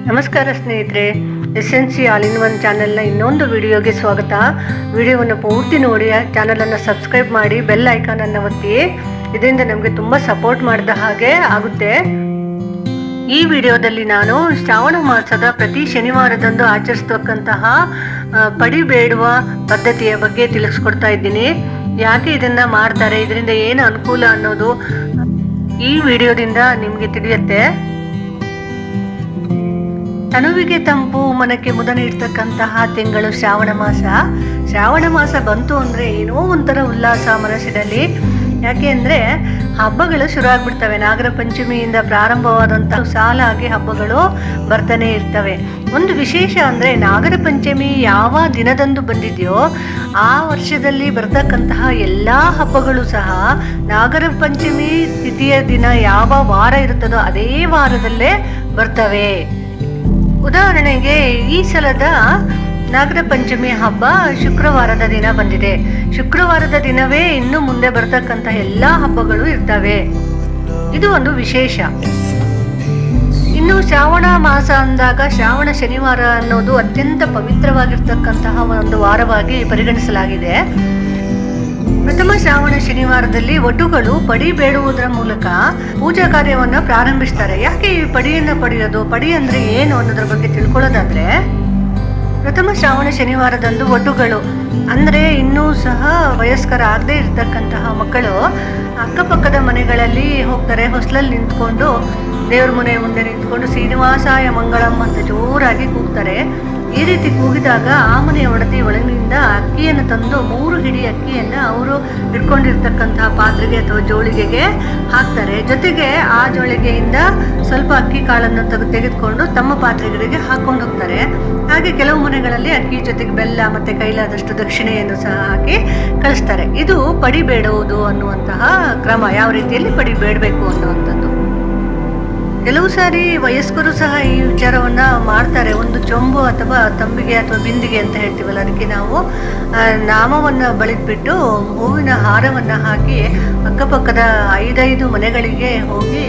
ನಮಸ್ಕಾರ ಸ್ನೇಹಿತರೆ, ಎಸ್ಎನ್ಸಿ all in one ಚಾನೆಲ್ನ ಇನ್ನೊಂದು ವಿಡಿಯೋಗೆ ಸ್ವಾಗತ. ವಿಡಿಯೋವನ್ನು ಪೂರ್ತಿ ನೋಡಿ, ಚಾನಲನ್ನು ಸಬ್ಸ್ಕ್ರೈಬ್ ಮಾಡಿ, ಬೆಲ್ ಐಕಾನನ್ನು ಒತ್ತಿ. ಇದರಿಂದ ನಮಗೆ ತುಂಬ ಸಪೋರ್ಟ್ ಮಾಡಿದ ಹಾಗೆ ಆಗುತ್ತೆ. ಈ ವಿಡಿಯೋದಲ್ಲಿ ನಾನು ಶ್ರಾವಣ ಮಾಸದ ಪ್ರತಿ ಶನಿವಾರದಂದು ಆಚರಿಸ್ತಕ್ಕಂತಹ ಪಡಿ ಬೇಡುವ ಪದ್ಧತಿಯ ಬಗ್ಗೆ ತಿಳಿಸ್ಕೊಡ್ತಾ ಇದ್ದೀನಿ. ಯಾಕೆ ಇದನ್ನ ಮಾಡ್ತಾರೆ, ಇದರಿಂದ ಏನು ಅನುಕೂಲ ಅನ್ನೋದು ಈ ವಿಡಿಯೋದಿಂದ ನಿಮಗೆ ತಿಳಿಯುತ್ತೆ. ತನುವಿಗೆ ತಂಪು, ಮನಕ್ಕೆ ಮುದ ನೀಡ್ತಕ್ಕಂತಹ ತಿಂಗಳು ಶ್ರಾವಣ ಮಾಸ. ಶ್ರಾವಣ ಮಾಸ ಬಂತು ಅಂದರೆ ಏನೋ ಒಂಥರ ಉಲ್ಲಾಸ ಮನಸ್ಸಿನಲ್ಲಿ. ಯಾಕೆ ಅಂದರೆ ಹಬ್ಬಗಳು ಶುರು ಆಗ್ಬಿಡ್ತವೆ. ನಾಗರ ಪಂಚಮಿಯಿಂದ ಪ್ರಾರಂಭವಾದಂಥ ಸಾಲಾಗಿ ಹಬ್ಬಗಳು ಬರ್ತಾನೆ ಇರ್ತವೆ. ಒಂದು ವಿಶೇಷ ಅಂದರೆ ನಾಗರ ಪಂಚಮಿ ಯಾವ ದಿನದಂದು ಬಂದಿದೆಯೋ ಆ ವರ್ಷದಲ್ಲಿ ಬರ್ತಕ್ಕಂತಹ ಎಲ್ಲ ಹಬ್ಬಗಳು ಸಹ ನಾಗರ ಪಂಚಮಿ ತಿಥಿಯ ದಿನ ಯಾವ ವಾರ ಇರುತ್ತದೋ ಅದೇ ವಾರದಲ್ಲೇ ಬರ್ತವೆ. ಉದಾಹರಣೆಗೆ ಈ ಸಲದ ನಾಗರ ಪಂಚಮಿ ಹಬ್ಬ ಶುಕ್ರವಾರದ ದಿನ ಬಂದಿದೆ. ಶುಕ್ರವಾರದ ದಿನವೇ ಇನ್ನು ಮುಂದೆ ಬರ್ತಕ್ಕಂಥ ಎಲ್ಲ ಹಬ್ಬಗಳು ಇರ್ತವೆ. ಇದು ಒಂದು ವಿಶೇಷ. ಇನ್ನು ಶ್ರಾವಣ ಮಾಸ ಅಂದಾಗ ಶ್ರಾವಣ ಶನಿವಾರ ಅನ್ನೋದು ಅತ್ಯಂತ ಪವಿತ್ರವಾಗಿರ್ತಕ್ಕಂತಹ ಒಂದು ವಾರವಾಗಿ ಪರಿಗಣಿಸಲಾಗಿದೆ. ಪ್ರಥಮ ಶ್ರಾವಣ ಶನಿವಾರದಲ್ಲಿ ವಟುಗಳು ಪಡಿ ಬೇಡುವುದರ ಮೂಲಕ ಪೂಜಾ ಕಾರ್ಯವನ್ನ ಪ್ರಾರಂಭಿಸ್ತಾರೆ. ಯಾಕೆ ಈ ಪಡಿಯನ್ನ ಪಡೆಯೋದು, ಪಡಿ ಅಂದ್ರೆ ಏನು ಅನ್ನೋದ್ರ ಬಗ್ಗೆ ತಿಳ್ಕೊಳ್ಳೋದಾದ್ರೆ, ಪ್ರಥಮ ಶ್ರಾವಣ ಶನಿವಾರದಂದು ವಟುಗಳು ಅಂದ್ರೆ ಇನ್ನೂ ಸಹ ವಯಸ್ಕರ ಆಗದೆ ಇರ್ತಕ್ಕಂತಹ ಮಕ್ಕಳು ಅಕ್ಕಪಕ್ಕದ ಮನೆಗಳಲ್ಲಿ ಹೋಗ್ತಾರೆ. ಹೊಸ್ಲಲ್ಲಿ ನಿಂತ್ಕೊಂಡು ದೇವ್ರ ಮನೆ ಮುಂದೆ ನಿಂತ್ಕೊಂಡು ಶ್ರೀನಿವಾಸಾಯ ಮಂಗಳಂ ಅಂತ ಜೋರಾಗಿ ಕೂಗ್ತಾರೆ. ಈ ರೀತಿ ಕೂಗಿದಾಗ ಆ ಮನೆಯ ಒಡತಿ ಒಳಗಿನಿಂದ ಅಕ್ಕಿಯನ್ನು ತಂದು 3 ಹಿಡಿ ಅಕ್ಕಿಯನ್ನು ಅವರು ಇಟ್ಕೊಂಡಿರ್ತಕ್ಕಂತಹ ಪಾತ್ರೆಗೆ ಅಥವಾ ಜೋಳಿಗೆಗೆ ಹಾಕ್ತಾರೆ. ಜೊತೆಗೆ ಆ ಜೋಳಿಗೆಯಿಂದ ಸ್ವಲ್ಪ ಅಕ್ಕಿ ಕಾಳನ್ನು ತೆಗೆದುಕೊಂಡು ತಮ್ಮ ಪಾತ್ರೆಗಳಿಗೆ ಹಾಕೊಂಡು ಹೋಗ್ತಾರೆ. ಹಾಗೆ ಕೆಲವು ಮನೆಗಳಲ್ಲಿ ಅಕ್ಕಿ ಜೊತೆಗೆ ಬೆಲ್ಲ ಮತ್ತೆ ಕೈಲಾದಷ್ಟು ದಕ್ಷಿಣೆಯನ್ನು ಸಹ ಹಾಕಿ ಕಳಿಸ್ತಾರೆ. ಇದು ಪಡಿ ಬೇಡುವುದು ಅನ್ನುವಂತಹ ಕ್ರಮ, ಯಾವ ರೀತಿಯಲ್ಲಿ ಪಡಿ ಬೇಡಬೇಕು ಅನ್ನುವಂಥದ್ದು. ಕೆಲವು ಸಾರಿ ವಯಸ್ಕರು ಸಹ ಈ ವಿಚಾರವನ್ನ ಮಾಡ್ತಾರೆ. ಒಂದು ಚೊಂಬು ಅಥವಾ ತಂಬಿಗೆ ಅಥವಾ ಬಿಂದಿಗೆ ಅಂತ ಹೇಳ್ತೀವಲ್ಲ, ಅದಕ್ಕೆ ನಾವು ನಾಮವನ್ನ ಬಳಿದ್ಬಿಟ್ಟು ಹೂವಿನ ಹಾರವನ್ನ ಹಾಕಿ ಅಕ್ಕಪಕ್ಕದ 5 ಮನೆಗಳಿಗೆ ಹೋಗಿ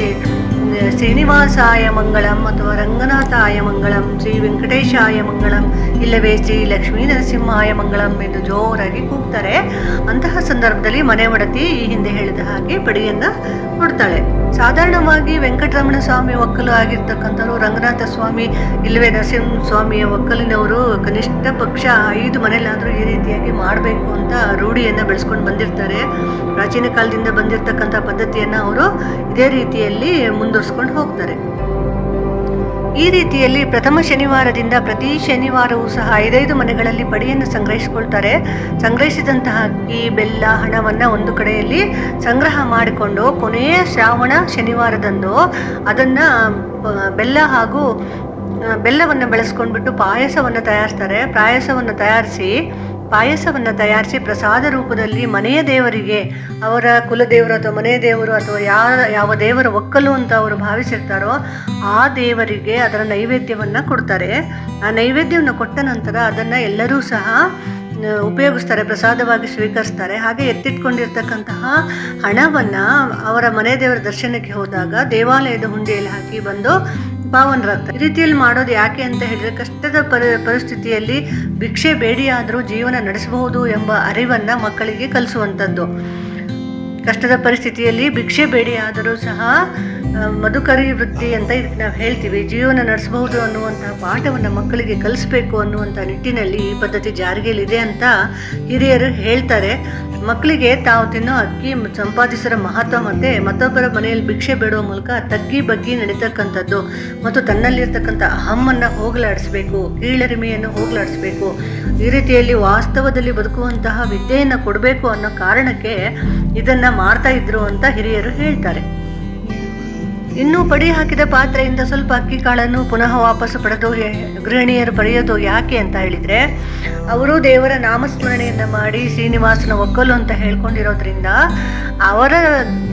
ಶ್ರೀನಿವಾಸಾಯ ಮಂಗಳಂ ಅಥವಾ ರಂಗನಾಥಾಯ ಮಂಗಳಂ, ಶ್ರೀ ವೆಂಕಟೇಶಾಯ ಮಂಗಳಂ, ಇಲ್ಲವೇ ಶ್ರೀ ಲಕ್ಷ್ಮೀ ನರಸಿಂಹಾಯ ಮಂಗಳಂ ಎಂದು ಜೋರಾಗಿ ಕೂಗ್ತಾರೆ. ಅಂತಹ ಸಂದರ್ಭದಲ್ಲಿ ಮನೆ ಒಡತಿ ಈ ಹಿಂದೆ ಹೇಳಿದ ಹಾಗೆ ಪಡಿಯನ್ನ ಕೊಡ್ತಾಳೆ. ಸಾಧಾರಣವಾಗಿ ವೆಂಕಟರಮಣ ಸ್ವಾಮಿ ಒಕ್ಕಲು ಆಗಿರ್ತಕ್ಕಂಥವ್ರು, ರಂಗನಾಥ ಸ್ವಾಮಿ ಇಲ್ಲವೇ ನರಸಿಂಹ ಸ್ವಾಮಿಯ ಒಕ್ಕಲಿನವರು ಕನಿಷ್ಠ ಪಕ್ಷ 5 ಮನೆಯಲ್ಲಾದರೂ ಈ ರೀತಿಯಾಗಿ ಮಾಡಬೇಕು ಅಂತ ರೂಢಿಯನ್ನು ಬೆಳೆಸ್ಕೊಂಡು ಬಂದಿರ್ತಾರೆ. ಪ್ರಾಚೀನ ಕಾಲದಿಂದ ಬಂದಿರತಕ್ಕಂಥ ಪದ್ಧತಿಯನ್ನು ಅವರು ಇದೇ ರೀತಿಯಲ್ಲಿ ಮುಂದುವರಿಸ್ಕೊಂಡು ಹೋಗ್ತಾರೆ. ಈ ರೀತಿಯಲ್ಲಿ ಪ್ರಥಮ ಶನಿವಾರದಿಂದ ಪ್ರತಿ ಶನಿವಾರವೂ ಸಹ 5 ಮನೆಗಳಲ್ಲಿ ಪಡಿಯನ್ನು ಸಂಗ್ರಹಿಸಿಕೊಳ್ತಾರೆ. ಸಂಗ್ರಹಿಸಿದಂತಹ ಅಕ್ಕಿ, ಬೆಲ್ಲ, ಹಣವನ್ನು ಒಂದು ಕಡೆಯಲ್ಲಿ ಸಂಗ್ರಹ ಮಾಡಿಕೊಂಡು ಕೊನೆಯ ಶ್ರಾವಣ ಶನಿವಾರದಂದು ಅದನ್ನು ಬೆಲ್ಲ ಹಾಗೂ ಬೆಲ್ಲವನ್ನು ಬೆಳೆಸ್ಕೊಂಡ್ಬಿಟ್ಟು ಪಾಯಸವನ್ನು ತಯಾರಿಸ್ತಾರೆ. ಪಾಯಸವನ್ನು ತಯಾರಿಸಿ ಪ್ರಸಾದ ರೂಪದಲ್ಲಿ ಮನೆಯ ದೇವರಿಗೆ, ಅವರ ಕುಲದೇವರು ಅಥವಾ ಮನೆಯ ದೇವರು ಅಥವಾ ಯಾವ ದೇವರ ಒಕ್ಕಲು ಅಂತ ಅವರು ಭಾವಿಸಿರ್ತಾರೋ ಆ ದೇವರಿಗೆ ಅದರ ನೈವೇದ್ಯವನ್ನು ಕೊಡ್ತಾರೆ. ಆ ನೈವೇದ್ಯವನ್ನು ಕೊಟ್ಟ ನಂತರ ಅದನ್ನು ಎಲ್ಲರೂ ಸಹ ಉಪಯೋಗಿಸ್ತಾರೆ, ಪ್ರಸಾದವಾಗಿ ಸ್ವೀಕರಿಸ್ತಾರೆ. ಹಾಗೆ ಎತ್ತಿಟ್ಕೊಂಡಿರ್ತಕ್ಕಂತಹ ಹಣವನ್ನು ಅವರ ಮನೆ ದೇವರ ದರ್ಶನಕ್ಕೆ ಹೋದಾಗ ದೇವಾಲಯದ ಹುಂಡಿಯಲ್ಲಿ ಹಾಕಿ ಬಂದು ಪಾವನರಾಗ್ತಾರೆ. ಈ ರೀತಿಯಲ್ಲಿ ಮಾಡೋದು ಯಾಕೆ ಅಂತ ಹೇಳಿದ್ರೆ, ಕಷ್ಟದ ಪರಿಸ್ಥಿತಿಯಲ್ಲಿ ಭಿಕ್ಷೆ ಬೇಡಿಯಾದರೂ ಜೀವನ ನಡೆಸಬಹುದು ಎಂಬ ಅರಿವನ್ನ ಮಕ್ಕಳಿಗೆ ಕಲಿಸುವಂಥದ್ದು. ಕಷ್ಟದ ಪರಿಸ್ಥಿತಿಯಲ್ಲಿ ಭಿಕ್ಷೆ ಬೇಡಿಯಾದರೂ ಸಹ ಮಧುಕರಿ ವೃತ್ತಿ ಅಂತ ಇದಕ್ಕೆ ನಾವು ಹೇಳ್ತೀವಿ, ಜೀವನ ನಡೆಸಬಹುದು ಅನ್ನುವಂತಹ ಪಾಠವನ್ನು ಮಕ್ಕಳಿಗೆ ಕಲಿಸ್ಬೇಕು ಅನ್ನುವಂಥ ನಿಟ್ಟಿನಲ್ಲಿ ಈ ಪದ್ಧತಿ ಜಾರಿಗೆಯಲ್ಲಿದೆ ಅಂತ ಹಿರಿಯರು ಹೇಳ್ತಾರೆ. ಮಕ್ಕಳಿಗೆ ತಾವು ತಿನ್ನೋ ಅಕ್ಕಿ ಸಂಪಾದಿಸೋ ಮಹತ್ವ ಮತ್ತೆ ಮತ್ತೊಬ್ಬರ ಮನೆಯಲ್ಲಿ ಭಿಕ್ಷೆ ಬೇಡುವ ಮೂಲಕ ತಗ್ಗಿ ಬಗ್ಗಿ ನಡೀತಕ್ಕಂಥದ್ದು ಮತ್ತು ತನ್ನಲ್ಲಿರ್ತಕ್ಕಂಥ ಅಹಮ್ಮನ್ನು ಹೋಗಲಾಡಿಸ್ಬೇಕು, ಕೀಳರಿಮೆಯನ್ನು ಹೋಗಲಾಡಿಸ್ಬೇಕು, ಈ ರೀತಿಯಲ್ಲಿ ವಾಸ್ತವದಲ್ಲಿ ಬದುಕುವಂತಹ ವಿದ್ಯೆಯನ್ನು ಕೊಡಬೇಕು ಅನ್ನೋ ಕಾರಣಕ್ಕೆ ಇದನ್ನ ಮಾಡ್ತಾ ಇದ್ರು ಅಂತ ಹಿರಿಯರು ಹೇಳ್ತಾರೆ. ಇನ್ನು ಪಡಿ ಹಾಕಿದ ಪಾತ್ರೆಯಿಂದ ಸ್ವಲ್ಪ ಅಕ್ಕಿ ಕಾಳನ್ನು ಪುನಃ ವಾಪಸ್ಸು ಪಡೆದು ಗೃಹಿಣಿಯರು ಪಡೆಯೋದು ಯಾಕೆ ಅಂತ ಹೇಳಿದ್ರೆ, ಅವರು ದೇವರ ನಾಮಸ್ಮರಣೆಯನ್ನು ಮಾಡಿ ಶ್ರೀನಿವಾಸನ ಒಕ್ಕಲು ಅಂತ ಹೇಳ್ಕೊಂಡಿರೋದ್ರಿಂದ ಅವರ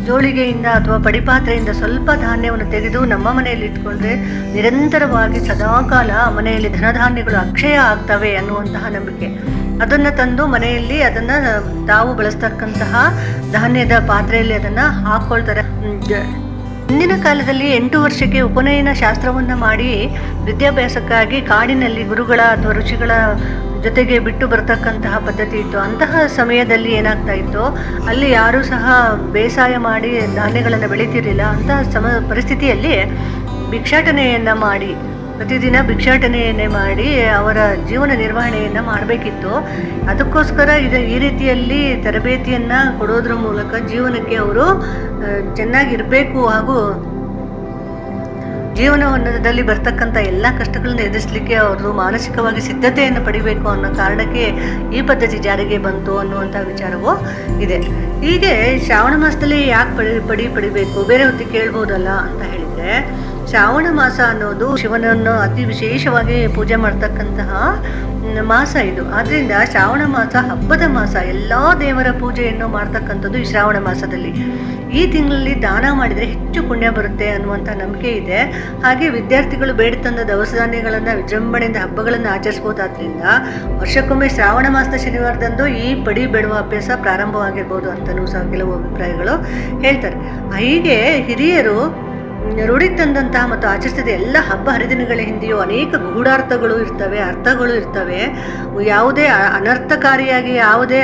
ಜೋಳಿಗೆಯಿಂದ ಅಥವಾ ಪಡಿಪಾತ್ರೆಯಿಂದ ಸ್ವಲ್ಪ ಧಾನ್ಯವನ್ನು ತೆಗೆದು ನಮ್ಮ ಮನೆಯಲ್ಲಿ ಇಟ್ಕೊಂಡ್ರೆ ನಿರಂತರವಾಗಿ ಸದಾಕಾಲ ಮನೆಯಲ್ಲಿ ಧನಧಾನ್ಯಗಳು ಅಕ್ಷಯ ಆಗ್ತವೆ ಅನ್ನುವಂತಹ ನಂಬಿಕೆ. ಅದನ್ನು ತಂದು ಮನೆಯಲ್ಲಿ ಅದನ್ನು ತಾವು ಬಳಸ್ತಕ್ಕಂತಹ ಧಾನ್ಯದ ಪಾತ್ರೆಯಲ್ಲಿ ಅದನ್ನು ಹಾಕ್ಕೊಳ್ತಾರೆ. ಹಿಂದಿನ ಕಾಲದಲ್ಲಿ 8 ವರ್ಷಕ್ಕೆ ಉಪನಯನ ಶಾಸ್ತ್ರವನ್ನು ಮಾಡಿ ವಿದ್ಯಾಭ್ಯಾಸಕ್ಕಾಗಿ ಕಾಡಿನಲ್ಲಿ ಗುರುಗಳ ಅಥವಾ ಋಷಿಗಳ ಜೊತೆಗೆ ಬಿಟ್ಟು ಬರ್ತಕ್ಕಂತಹ ಪದ್ಧತಿ ಇತ್ತು. ಅಂತಹ ಸಮಯದಲ್ಲಿ ಏನಾಗ್ತಾ ಇತ್ತು, ಅಲ್ಲಿ ಯಾರೂ ಸಹ ಬೇಸಾಯ ಮಾಡಿ ಧಾನ್ಯಗಳನ್ನು ಬೆಳೀತಿರಲಿಲ್ಲ. ಅಂತಹ ಪರಿಸ್ಥಿತಿಯಲ್ಲಿ ಭಿಕ್ಷಾಟನೆಯನ್ನು ಮಾಡಿ ಪ್ರತಿದಿನ ಭಿಕ್ಷಾಟನೆಯನ್ನೇ ಮಾಡಿ ಅವರ ಜೀವನ ನಿರ್ವಹಣೆಯನ್ನು ಮಾಡಬೇಕಿತ್ತು. ಅದಕ್ಕೋಸ್ಕರ ಈ ರೀತಿಯಲ್ಲಿ ತರಬೇತಿಯನ್ನು ಕೊಡೋದ್ರ ಮೂಲಕ ಜೀವನಕ್ಕೆ ಅವರು ಚೆನ್ನಾಗಿರಬೇಕು ಹಾಗೂ ಜೀವನದಲ್ಲಿ ಬರ್ತಕ್ಕಂಥ ಎಲ್ಲ ಕಷ್ಟಗಳನ್ನ ಎದುರಿಸಲಿಕ್ಕೆ ಅವರು ಮಾನಸಿಕವಾಗಿ ಸಿದ್ಧತೆಯನ್ನು ಪಡಿಬೇಕು ಅನ್ನೋ ಕಾರಣಕ್ಕೆ ಈ ಪದ್ಧತಿ ಜಾರಿಗೆ ಬಂತು ಅನ್ನುವಂಥ ವಿಚಾರವೂ ಇದೆ. ಹೀಗೆ ಶ್ರಾವಣ ಮಾಸದಲ್ಲಿ ಯಾಕೆ ಪಡಿಬೇಕು, ಬೇರೆ ಹೊತ್ತಿಗೆ ಕೇಳ್ಬೋದಲ್ಲ ಅಂತ ಹೇಳಿದರೆ, ಶ್ರಾವಣ ಮಾಸ ಅನ್ನೋದು ಶಿವನನ್ನು ಅತಿ ವಿಶೇಷವಾಗಿ ಪೂಜೆ ಮಾಡ್ತಕ್ಕಂತಹ ಮಾಸ ಇದು. ಆದ್ದರಿಂದ ಶ್ರಾವಣ ಮಾಸ ಹಬ್ಬದ ಮಾಸ. ಎಲ್ಲ ದೇವರ ಪೂಜೆಯನ್ನು ಮಾಡ್ತಕ್ಕಂಥದ್ದು ಈ ಶ್ರಾವಣ ಮಾಸದಲ್ಲಿ. ಈ ತಿಂಗಳಲ್ಲಿ ದಾನ ಮಾಡಿದರೆ ಹೆಚ್ಚು ಪುಣ್ಯ ಬರುತ್ತೆ ಅನ್ನುವಂಥ ನಂಬಿಕೆ ಇದೆ. ಹಾಗೆ ವಿದ್ಯಾರ್ಥಿಗಳು ಬೇಡ ತಂದ ದವಸ ಧಾನ್ಯಗಳನ್ನು ವಿಜೃಂಭಣೆಯಿಂದ ಹಬ್ಬಗಳನ್ನು ಆಚರಿಸ್ಬೋದಾದ್ರಿಂದ ವರ್ಷಕ್ಕೊಮ್ಮೆ ಶ್ರಾವಣ ಮಾಸದ ಶನಿವಾರದಂದು ಈ ಪಡಿ ಬೇಡುವ ಅಭ್ಯಾಸ ಪ್ರಾರಂಭವಾಗಿರ್ಬೋದು ಅಂತಲೂ ಸಹ ಕೆಲವು ಅಭಿಪ್ರಾಯಗಳು ಹೇಳ್ತಾರೆ. ಹೀಗೆ ಹಿರಿಯರು ರೂಢಿ ತಂದಂತಹ ಮತ್ತು ಆಚರಿಸಿದ ಎಲ್ಲ ಹಬ್ಬ ಹರಿದಿನಗಳ ಹಿಂದೆಯೂ ಅನೇಕ ಗೂಢಾರ್ಥಗಳು ಇರ್ತವೆ, ಅರ್ಥಗಳು ಇರ್ತವೆ. ಯಾವುದೇ ಅನರ್ಥಕಾರಿಯಾಗಿ ಯಾವುದೇ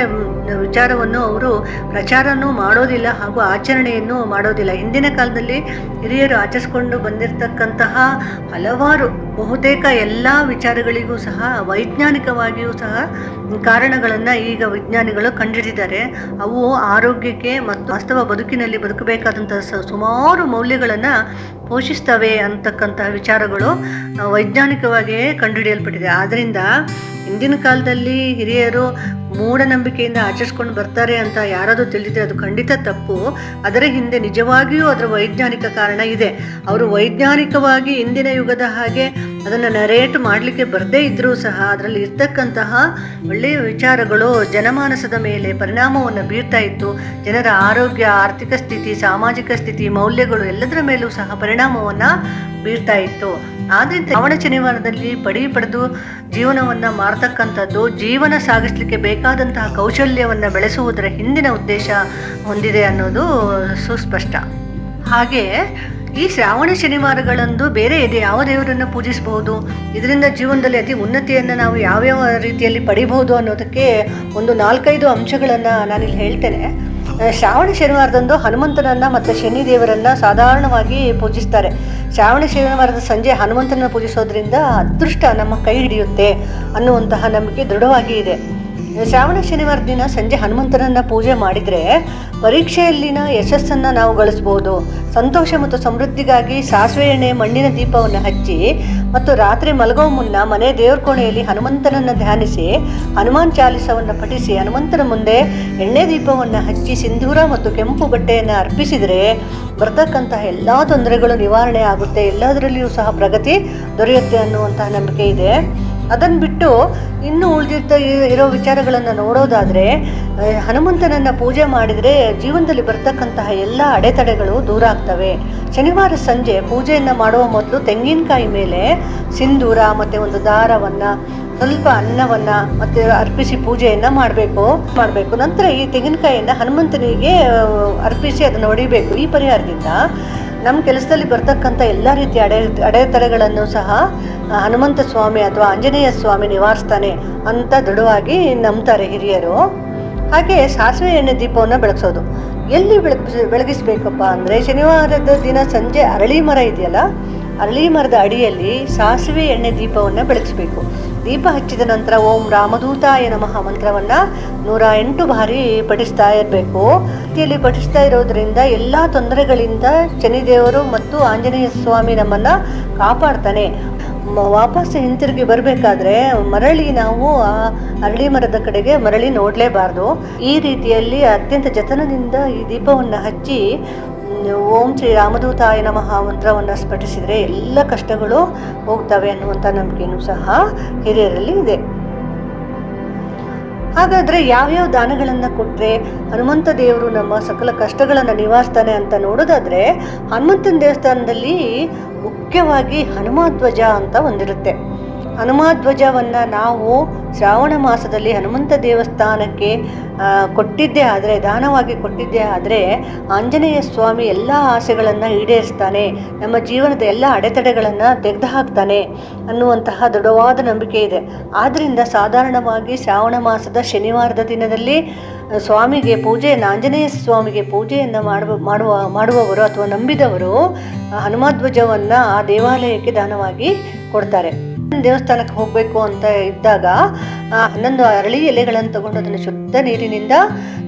ವಿಚಾರವನ್ನು ಅವರು ಪ್ರಚಾರನೂ ಮಾಡೋದಿಲ್ಲ ಹಾಗೂ ಆಚರಣೆಯನ್ನು ಮಾಡೋದಿಲ್ಲ. ಹಿಂದಿನ ಕಾಲದಲ್ಲಿ ಹಿರಿಯರು ಆಚರಿಸ್ಕೊಂಡು ಬಂದಿರತಕ್ಕಂತಹ ಹಲವಾರು ಬಹುತೇಕ ಎಲ್ಲ ವಿಚಾರಗಳಿಗೂ ಸಹ ವೈಜ್ಞಾನಿಕವಾಗಿಯೂ ಸಹ ಕಾರಣಗಳನ್ನು ಈಗ ವಿಜ್ಞಾನಿಗಳು ಕಂಡುಹಿಡಿದಿದ್ದಾರೆ. ಅವು ಆರೋಗ್ಯಕ್ಕೆ ಮತ್ತು ವಾಸ್ತವ ಬದುಕಿನಲ್ಲಿ ಬದುಕಬೇಕಾದಂತಹ ಸುಮಾರು ಮೌಲ್ಯಗಳನ್ನು ಪೋಷಿಸ್ತವೆ ಅಂತಕ್ಕಂತಹ ವಿಚಾರಗಳು ವೈಜ್ಞಾನಿಕವಾಗಿಯೇ ಕಂಡುಹಿಡಿಯಲ್ಪಟ್ಟಿದೆ. ಆದ್ದರಿಂದ ಹಿಂದಿನ ಕಾಲದಲ್ಲಿ ಹಿರಿಯರು ಮೂಢನಂಬಿಕೆಯಿಂದ ಆಚರಿಸ್ಕೊಂಡು ಬರ್ತಾರೆ ಅಂತ ಯಾರಾದರೂ ತಿಳಿದಿದ್ರೆ ಅದು ಖಂಡಿತ ತಪ್ಪು. ಅದರ ಹಿಂದೆ ನಿಜವಾಗಿಯೂ ಅದರ ವೈಜ್ಞಾನಿಕ ಕಾರಣ ಇದೆ. ಅವರು ವೈಜ್ಞಾನಿಕವಾಗಿ ಇಂದಿನ ಯುಗದ ಹಾಗೆ ಅದನ್ನು ನರೇಟ್ ಮಾಡಲಿಕ್ಕೆ ಬರದೇ ಇದ್ದರೂ ಸಹ ಅದರಲ್ಲಿ ಇರ್ತಕ್ಕಂತಹ ಒಳ್ಳೆಯ ವಿಚಾರಗಳು ಜನಮಾನಸದ ಮೇಲೆ ಪರಿಣಾಮವನ್ನು ಬೀರ್ತಾ ಇತ್ತು. ಜನರ ಆರೋಗ್ಯ, ಆರ್ಥಿಕ ಸ್ಥಿತಿ, ಸಾಮಾಜಿಕ ಸ್ಥಿತಿ, ಮೌಲ್ಯಗಳು ಎಲ್ಲದರ ಮೇಲೂ ಸಹ ಪರಿಣಾಮವನ್ನು ಬೀರ್ತಾ ಇತ್ತು. ಆದ್ದರಿಂದ ಶ್ರಾವಣ ಶನಿವಾರದಲ್ಲಿ ಪಡೆದು ಜೀವನವನ್ನು ಮಾಡ್ತಕ್ಕಂಥದ್ದು ಜೀವನ ಸಾಗಿಸಲಿಕ್ಕೆ ಬೇಕಾದಂತಹ ಕೌಶಲ್ಯವನ್ನು ಬೆಳೆಸುವುದರ ಹಿಂದಿನ ಉದ್ದೇಶ ಹೊಂದಿದೆ ಅನ್ನೋದು ಸುಸ್ಪಷ್ಟ. ಹಾಗೆ ಈ ಶ್ರಾವಣ ಶನಿವಾರಗಳಂದು ಬೇರೆ ಇದೆ ಯಾವ ದೇವರನ್ನು ಪೂಜಿಸಬಹುದು, ಇದರಿಂದ ಜೀವನದಲ್ಲಿ ಅತಿ ಉನ್ನತಿಯನ್ನು ನಾವು ಯಾವ್ಯಾವ ರೀತಿಯಲ್ಲಿ ಪಡಿಬಹುದು ಅನ್ನೋದಕ್ಕೆ ಒಂದು 4-5 ಅಂಶಗಳನ್ನು ನಾನಿಲ್ಲಿ ಹೇಳ್ತೇನೆ. ಶ್ರಾವಣ ಶನಿವಾರದಂದು ಹನುಮಂತನನ್ನು ಮತ್ತು ಶನಿ ದೇವರನ್ನು ಸಾಧಾರಣವಾಗಿ ಪೂಜಿಸ್ತಾರೆ. ಶ್ರಾವಣ ಶನಿವಾರದ ಸಂಜೆ ಹನುಮಂತನ ಪೂಜಿಸೋದ್ರಿಂದ ಅದೃಷ್ಟ ನಮ್ಮ ಕೈ ಹಿಡಿಯುತ್ತೆ ಅನ್ನುವಂತಹ ನಂಬಿಕೆ ದೃಢವಾಗಿ ಇದೆ. ಶ್ರಾವಣ ಶನಿವಾರ ದಿನ ಸಂಜೆ ಹನುಮಂತನನ್ನು ಪೂಜೆ ಮಾಡಿದರೆ ಪರೀಕ್ಷೆಯಲ್ಲಿನ ಯಶಸ್ಸನ್ನು ನಾವು ಗಳಿಸ್ಬೋದು. ಸಂತೋಷ ಮತ್ತು ಸಮೃದ್ಧಿಗಾಗಿ ಸಾಸಿವೆ ಎಣ್ಣೆ ಮಣ್ಣಿನ ದೀಪವನ್ನು ಹಚ್ಚಿ ಮತ್ತು ರಾತ್ರಿ ಮಲಗುವ ಮುನ್ನ ಮನೆ ದೇವ್ರ ಕೋಣೆಯಲ್ಲಿ ಹನುಮಂತನನ್ನು ಧ್ಯಾನಿಸಿ ಹನುಮಾನ್ ಚಾಲಿಸವನ್ನು ಪಠಿಸಿ ಹನುಮಂತನ ಮುಂದೆ ಎಣ್ಣೆ ದೀಪವನ್ನು ಹಚ್ಚಿ ಸಿಂಧೂರ ಮತ್ತು ಕೆಂಪು ಬಟ್ಟೆಯನ್ನು ಅರ್ಪಿಸಿದರೆ ಬರ್ತಕ್ಕಂತಹ ಎಲ್ಲ ತೊಂದರೆಗಳು ನಿವಾರಣೆ ಆಗುತ್ತೆ, ಎಲ್ಲದರಲ್ಲಿಯೂ ಸಹ ಪ್ರಗತಿ ದೊರೆಯುತ್ತೆ ಅನ್ನುವಂತಹ ನಂಬಿಕೆ ಇದೆ. ಅದನ್ನು ಬಿಟ್ಟು ಇನ್ನೂ ಇರೋ ವಿಚಾರಗಳನ್ನು ನೋಡೋದಾದರೆ ಹನುಮಂತನನ್ನು ಪೂಜೆ ಮಾಡಿದರೆ ಜೀವನದಲ್ಲಿ ಬರ್ತಕ್ಕಂತಹ ಎಲ್ಲ ಅಡೆತಡೆಗಳು ದೂರ ಆಗ್ತವೆ. ಶನಿವಾರ ಸಂಜೆ ಪೂಜೆಯನ್ನು ಮಾಡುವ ಮೊದಲು ತೆಂಗಿನಕಾಯಿ ಮೇಲೆ ಸಿಂಧೂರ ಮತ್ತು ಒಂದು ದಾರವನ್ನು ಸ್ವಲ್ಪ ಅನ್ನವನ್ನು ಮತ್ತು ಅರ್ಪಿಸಿ ಪೂಜೆಯನ್ನು ಮಾಡಬೇಕು. ನಂತರ ಈ ತೆಂಗಿನಕಾಯಿಯನ್ನು ಹನುಮಂತನಿಗೆ ಅರ್ಪಿಸಿ ಅದನ್ನು ಹೊಡಿಬೇಕು. ಈ ಪರಿಹಾರದಿಂದ ನಮ್ಮ ಕೆಲಸದಲ್ಲಿ ಬರ್ತಕ್ಕಂಥ ಎಲ್ಲ ರೀತಿಯ ಅಡೆತಡೆಗಳನ್ನು ಸಹ ಹನುಮಂತ ಸ್ವಾಮಿ ಅಥವಾ ಆಂಜನೇಯ ಸ್ವಾಮಿ ನಿವಾರಿಸ್ತಾನೆ ಅಂತ ದೃಢವಾಗಿ ನಂಬ್ತಾರೆ ಹಿರಿಯರು. ಹಾಗೆ ಸಾಸಿವೆ ಎಣ್ಣೆ ದೀಪವನ್ನು ಬೆಳಗಿಸೋದು ಎಲ್ಲಿ ಬೆಳಗಿಸ್ಬೇಕಪ್ಪ ಅಂದರೆ ಶನಿವಾರದ ದಿನ ಸಂಜೆ ಅರಳಿ ಮರ ಇದೆಯಲ್ಲ, ಅರಳಿ ಮರದ ಅಡಿಯಲ್ಲಿ ಸಾಸಿವೆ ಎಣ್ಣೆ ದೀಪವನ್ನು ಬೆಳಗಿಸ್ಬೇಕು. ದೀಪ ಹಚ್ಚಿದ ನಂತರ ಓಂ ರಾಮದೂತಾಯ ನಮಃ ಮಂತ್ರವನ್ನು 108 ಬಾರಿ ಪಠಿಸ್ತಾ ಇರಬೇಕು. ಇಲ್ಲಿ ಪಠಿಸ್ತಾ ಇರೋದ್ರಿಂದ ಎಲ್ಲ ತೊಂದರೆಗಳಿಂದ ಶನಿದೇವರು ಮತ್ತು ಆಂಜನೇಯ ಸ್ವಾಮಿ ನಮ್ಮನ್ನು ಕಾಪಾಡ್ತಾನೆ. ವಾಪಸ್ ಹಿಂತಿರುಗಿ ಬರಬೇಕಾದ್ರೆ ಮರಳಿ ನಾವು ಆ ಅರಳಿ ಮರದ ಕಡೆಗೆ ಮರಳಿ ನೋಡಲೇಬಾರ್ದು. ಈ ರೀತಿಯಲ್ಲಿ ಅತ್ಯಂತ ಜತನದಿಂದ ಈ ದೀಪವನ್ನು ಹಚ್ಚಿ ಓಂ ಶ್ರೀ ರಾಮದೂತಾಯ ನಮಃ ಮಂತ್ರವನ್ನು ಸ್ಫಟಿಸಿದರೆ ಎಲ್ಲ ಕಷ್ಟಗಳು ಹೋಗ್ತವೆ ಅನ್ನುವಂಥ ನಂಬಿಕೆಯೂ ಸಹ ಹಿರಿಯರಲ್ಲಿ ಇದೆ. ಹಾಗಾದರೆ ಯಾವ್ಯಾವ ದಾನಗಳನ್ನು ಕೊಟ್ಟರೆ ಹನುಮಂತ ದೇವರು ನಮ್ಮ ಸಕಲ ಕಷ್ಟಗಳನ್ನು ನಿವಾರಿಸ್ತಾನೆ ಅಂತ ನೋಡೋದಾದರೆ ಹನುಮಂತನ ದೇವಸ್ಥಾನದಲ್ಲಿ ಮುಖ್ಯವಾಗಿ ಹನುಮ ಧ್ವಜ ಅಂತ ಒಂದಿರುತ್ತೆ. ಹನುಮಧ್ವಜವನ್ನು ನಾವು ಶ್ರಾವಣ ಮಾಸದಲ್ಲಿ ಹನುಮಂತ ದೇವಸ್ಥಾನಕ್ಕೆ ಕೊಟ್ಟಿದ್ದೇ ಆದರೆ, ದಾನವಾಗಿ ಕೊಟ್ಟಿದ್ದೇ ಆದರೆ, ಆಂಜನೇಯ ಸ್ವಾಮಿ ಎಲ್ಲ ಆಸೆಗಳನ್ನು ಈಡೇರಿಸ್ತಾನೆ, ನಮ್ಮ ಜೀವನದ ಎಲ್ಲ ಅಡೆತಡೆಗಳನ್ನು ತೆಗೆದುಹಾಕ್ತಾನೆ ಅನ್ನುವಂತಹ ದೃಢವಾದ ನಂಬಿಕೆ ಇದೆ. ಆದ್ದರಿಂದ ಸಾಧಾರಣವಾಗಿ ಶ್ರಾವಣ ಮಾಸದ ಶನಿವಾರದ ದಿನದಲ್ಲಿ ಸ್ವಾಮಿಗೆ ಪೂಜೆಯನ್ನು, ಆಂಜನೇಯ ಸ್ವಾಮಿಗೆ ಪೂಜೆಯನ್ನು ಮಾಡುವವರು ಅಥವಾ ನಂಬಿದವರು ಹನುಮಧ್ವಜವನ್ನು ಆ ದೇವಾಲಯಕ್ಕೆ ದಾನವಾಗಿ ಕೊಡ್ತಾರೆ. ದೇವಸ್ಥಾನಕ್ಕೆ ಹೋಗಬೇಕು ಅಂತ ಇದ್ದಾಗ 11 ಅರಳಿ ಎಲೆಗಳನ್ನು ತಗೊಂಡು ಅದನ್ನು ಶುದ್ಧ ನೀರಿನಿಂದ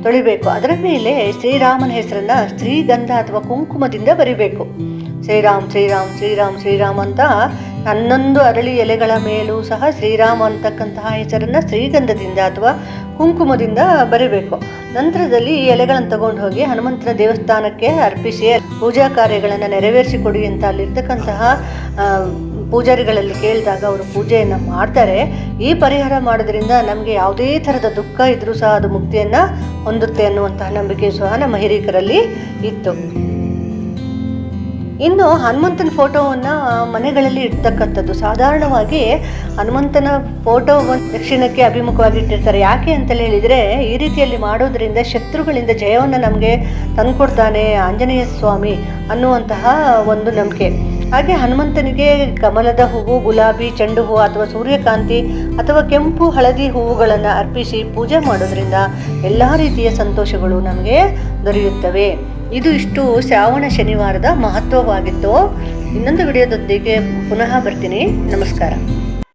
ತೊಳಿಬೇಕು. ಅದರ ಮೇಲೆ ಶ್ರೀರಾಮನ ಹೆಸರನ್ನು ಶ್ರೀಗಂಧ ಅಥವಾ ಕುಂಕುಮದಿಂದ ಬರಿಬೇಕು. ಶ್ರೀರಾಮ್ ಶ್ರೀರಾಮ್ ಶ್ರೀರಾಮ್ ಶ್ರೀರಾಮ್ ಅಂತ 11 ಅರಳಿ ಎಲೆಗಳ ಮೇಲೂ ಸಹ ಶ್ರೀರಾಮ ಅಂತಕ್ಕಂತಹ ಹೆಸರನ್ನು ಶ್ರೀಗಂಧದಿಂದ ಅಥವಾ ಕುಂಕುಮದಿಂದ ಬರಿಬೇಕು. ನಂತರದಲ್ಲಿ ಈ ಎಲೆಗಳನ್ನು ತಗೊಂಡು ಹೋಗಿ ಹನುಮಂತನ ದೇವಸ್ಥಾನಕ್ಕೆ ಅರ್ಪಿಸಿ ಪೂಜಾ ಕಾರ್ಯಗಳನ್ನು ನೆರವೇರಿಸಿಕೊಡಿ ಅಂತ ಅಲ್ಲಿರ್ತಕ್ಕಂತಹ ಪೂಜಾರಿಗಳಲ್ಲಿ ಕೇಳಿದಾಗ ಅವರು ಪೂಜೆಯನ್ನು ಮಾಡ್ತಾರೆ. ಈ ಪರಿಹಾರ ಮಾಡೋದ್ರಿಂದ ನಮಗೆ ಯಾವುದೇ ಥರದ ದುಃಖ ಇದ್ರೂ ಸಹ ಅದು ಮುಕ್ತಿಯನ್ನು ಹೊಂದುತ್ತೆ ಅನ್ನುವಂತಹ ನಂಬಿಕೆ ಸಹ ನಮ್ಮ ಹಿರಿಯರಲ್ಲಿ ಇತ್ತು. ಇನ್ನು ಹನುಮಂತನ ಫೋಟೋವನ್ನು ಮನೆಗಳಲ್ಲಿ ಇಡ್ತಕ್ಕಂಥದ್ದು, ಸಾಧಾರಣವಾಗಿ ಹನುಮಂತನ ಫೋಟೋವನ್ನು ದಕ್ಷಿಣಕ್ಕೆ ಅಭಿಮುಖವಾಗಿ ಇಟ್ಟಿರ್ತಾರೆ. ಯಾಕೆ ಅಂತಲೇ ಹೇಳಿದರೆ, ಈ ರೀತಿಯಲ್ಲಿ ಮಾಡೋದ್ರಿಂದ ಶತ್ರುಗಳಿಂದ ಜಯವನ್ನು ನಮಗೆ ತಂದುಕೊಡ್ತಾನೆ ಆಂಜನೇಯ ಸ್ವಾಮಿ ಅನ್ನುವಂತಹ ಒಂದು ನಂಬಿಕೆ. ಹಾಗೆ ಹನುಮಂತನಿಗೆ ಕಮಲದ ಹೂವು, ಗುಲಾಬಿ, ಚೆಂಡು ಹೂವು ಅಥವಾ ಸೂರ್ಯಕಾಂತಿ ಅಥವಾ ಕೆಂಪು ಹಳದಿ ಹೂವುಗಳನ್ನು ಅರ್ಪಿಸಿ ಪೂಜೆ ಮಾಡೋದ್ರಿಂದ ಎಲ್ಲ ರೀತಿಯ ಸಂತೋಷಗಳು ನಮಗೆ ದೊರೆಯುತ್ತವೆ. ಇಷ್ಟು ಶ್ರಾವಣ ಶನಿವಾರದ ಮಹತ್ವವಾಗಿತ್ತು. ಇನ್ನೊಂದು ವಿಡಿಯೋದೊಂದಿಗೆ ಪುನಃ ಬರ್ತೀನಿ. ನಮಸ್ಕಾರ.